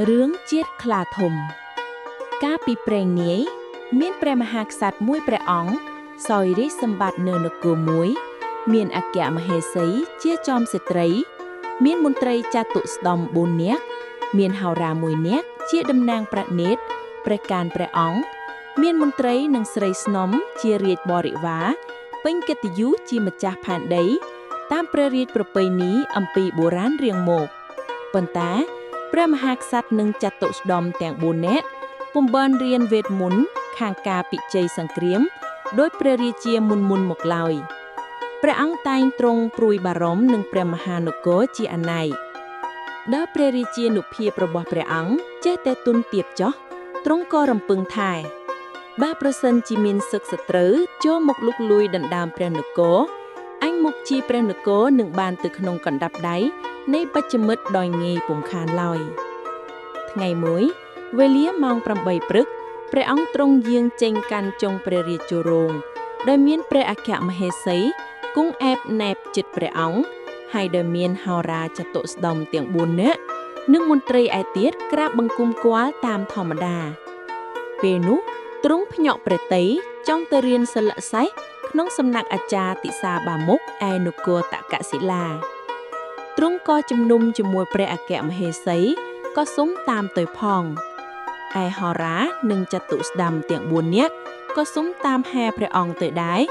រឿងជាតិខ្លាធំកាលពីព្រេងនាយមានព្រះមហាក្សត្រមួយព្រះអង្គសោយរាជសម្បត្តិនៅនគរមួយមានអគ្គមហេសីជាចោមស្ត្រីមានមន្ត្រីចតុស្ដម្ភ4នាក់មានហោរា1នាក់ជាតំណាងប្រណេតព្រះកានព្រះអង្គមានមន្ត្រីនិងស្រីស្នំជារាជបរិវារពេញកិត្តិយសជាម្ចាស់ផែនដីតាមព្រះរាជប្រពៃណីអំពីបុរាណរៀងមកប៉ុន្តែព្រះមហាក្សត្រនិងចតុស្ដម្ភទាំង4នាក់ពុំបានរៀនវេទមន្តខាងការពិជ័យសង្គ្រាមដោយព្រះរាជាមុនមកឡើយព្រះអង្គតែងទ្រង់ព្រួយបារម្ភនឹងព្រះមហានគរជាអនេកដល់ព្រះរាជានុភាពរបស់ព្រះអង្គចេះតែទុនទាបចោះទ្រង់ក៏រំពឹងថាបើប្រសិនជាមានសឹកសត្រូវចូលមកលុកលួយដណ្ដើមព្រះនគរអញមកជាព្រះនគរនឹងបានទៅក្នុងកណ្ដាប់ដៃនៃបច្ចមិត្តដោយងាយពុំខានឡើយថ្ងៃមួយវេលាម៉ោង8ព្រឹកព្រះអង្គទ្រង់យាងចេញកាន់ចុងព្រះរាជរោងដោយមានព្រះអគ្គមហេសីគង់អែបណែបជិតព្រះអង្គហើយដោយមានហោរាចតុស្ដម្ភទាំង4នាក់និងមន្ត្រីឯទៀតក្រាបបង្គំគាល់តាមធម្មតាពេលនោះទ្រង់ភ្ញាក់ព្រះតីចង់ទៅរៀនសិលសេះក្នុងសំណាក់អាចារ្យទិសាបាមុខឯនគរតកសិលាទ្រង់ក៏ជំនុំជាមួយព្រះអគ្គមហេសីក៏សុំតាមទៅផងឯហោរានិងចតុស្ដម្ភទាំង4នាក់ក៏សុំតាមហែព្រះអង្គទៅដែរ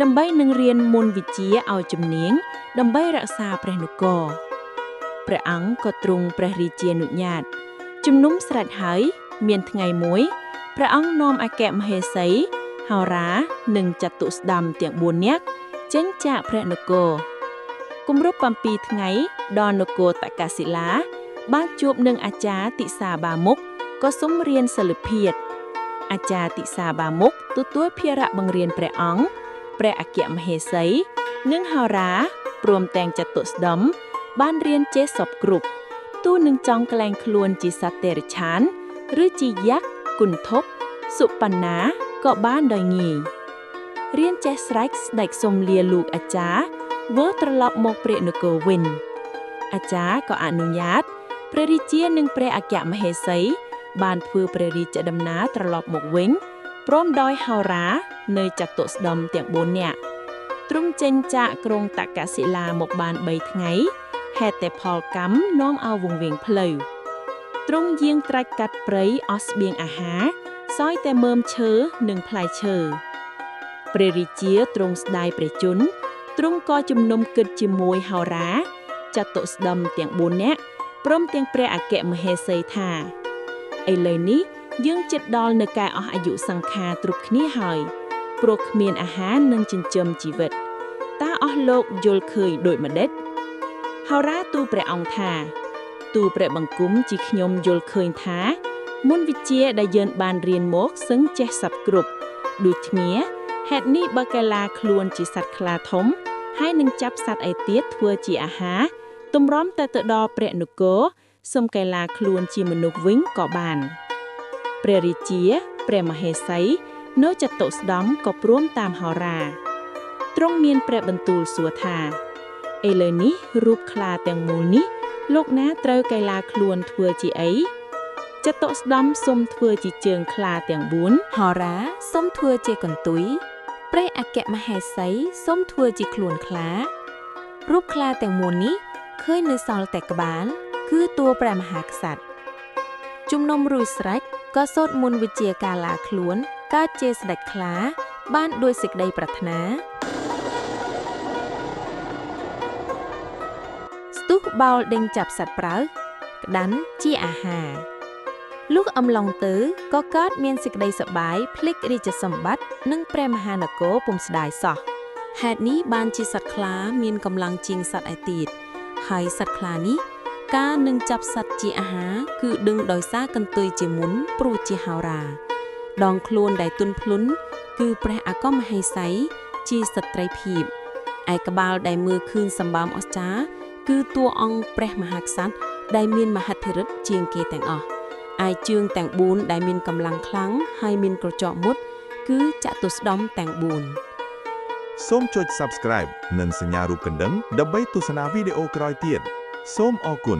ដើម្បីនឹងរៀនមន្តវិជ្ជាឲ្យជំនាញដើម្បីរក្សាព្រះនគរព្រះអង្គក៏ទ្រង់ព្រះរាជានុញ្ញាតជំនុំស្រេចហើយមានថ្ងៃមួយព្រះអង្គនាំអគ្គមហេសីហោរានិងចតុស្ដម្ភទាំង4នាក់ចេញចាកព្រះនគរគម្រប់7ថ្ងៃដល់នគរតកសិលាបានជួបនឹងអាចារ្យទិសាបាមុខក៏សុំរៀនសិលភាទអាចារ្យទិសាបាមុខទទួលភារៈបង្រៀនព្រះអង្គព្រះអគ្គមហេសីនិងហោរាព្រមទាំងចតុស្ដម្ភបានរៀនចេះសពគ្រប់ទូនឹងចង់ក្លែងខ្លួនជាសត្វតិរច្ឆានឬជាយក្សគុណធពសុបណ្ណាក៏បានដោយងាយរៀនចេះស្រេចស្ដេចសុំលាលោកអាចារ្យវិលត្រឡប់មកព្រះនគរវិញអាចារ្យក៏អនុញ្ញាតព្រះរាជានិងព្រះអគ្គមហេសីបានធ្វើព្រះរាជដំណើរត្រឡប់មកវិញព្រមដោយហោរានៅចតុស្ដម្ភទាំង4នាក់ទ្រង់ចេញចាកក្រុងតកសិលាមកបាន3ថ្ងៃហេតុតែផលកម្មនាំឲ្យវង្វេងផ្លូវទ្រង់យាងត្រាច់កាត់ព្រៃអស់ស្បៀងអាហារសោយតែមើមឈើនិងផ្លែឈើព្រះរាជាទ្រង់ស្ដាយព្រះជន្មទ្រង់ក៏ជំនុំគិតជាមួយហោរាចតុស្ដម្ភទាំង4នាក់ព្រមទាំងព្រះអគ្គមហេសីថាឥឡូវនេះយើងជិតដល់នៅការអស់អាយុសង្ខារគ្រប់គ្នាហើយព្រោះគ្មានអាហារនិងចិញ្ចឹមជីវិតតើអស់លោកយល់ឃើញដូចម្ដេចហោរាទូលព្រះអង្គថាទូលព្រះបង្គំជាខ្ញុំយល់ឃើញថាមន្តវិជ្ជាដែលយើងបានរៀនមកសឹងចេះសព្វគ្រប់ដូចគ្នាហេតុនេះបើកែឡាខ្លួនជាសត្វខ្លាធំហើយនឹងចាប់សត្វឯទៀតធ្វើជាអាហារទម្រាំតែទៅដល់ព្រះនគរសុំកែឡាខ្លួនជាមនុស្សវិញក៏បានព្រះរាជាព្រះមហេសីនៅចតុស្ដម្ភក៏ព្រមតាមហោរាទ្រង់មានព្រះបន្ទូលសួរថាឥឡូវនេះរូបខ្លាទាំងមូលនេះលោកណាត្រូវកែឡាខ្លួនធ្វើជាអីចតុស្ដម្ភសុំធ្វើជាជើងខ្លាទាំង4ហោរាសុំធ្វើជាកន្ទុយព្រះអគ្គមហេសីសុំធ្វើជាខ្លួនខ្លារូបខ្លាទាំងមូលនេះឃើញនៅសល់តែក្បាលគឺតួព្រះមហាក្សត្រជំនុំរួចស្រេចក៏សូត្រមន្តវិជ្ជាកាឡាខ្លួនកើតជាស្ដេចខ្លាបានដោយសេចក្តីប្រាថ្នាស្ទុះបោលដេញចាប់សត្វប្រើក្តាន់ជាអាហារលុះអំឡុងទៅក៏កើតមានសេចក្តីសប្បាយភ្លេចរាជសម្បត្តិនិងព្រះមហានគរពុំស្ដាយសោះហេតុនេះបានជាសត្វខ្លាមានកម្លាំងជាងសត្វឯទៀតហើយសត្វខ្លានេះការនឹងចាប់សត្វជាអាហារគឺដឹងដោយសារកន្ទុយជាមុនព្រោះជាហោរាដងខ្លួនដែលទន់ភ្លន់គឺព្រះអគ្គមហេសីជាស្ត្រីភាពឯក្បាលដែលមើលឃើញសម្បើមអស្ចារ្យគឺតួអង្គព្រះមហាក្សត្រដែលមានមហិទ្ធិឫទ្ធិជាងគេទាំងអស់ឯជើងទាំង4ដែលមានកម្លាំងខ្លាំងហើយមានក្រចកមុតគឺចតុស្ដម្ភទាំង4សូមចុច Subscribe និងសញ្ញារូបកណ្ដឹងដើម្បីទស្សនាវីដេអូក្រោយទៀតសូមអរគុណ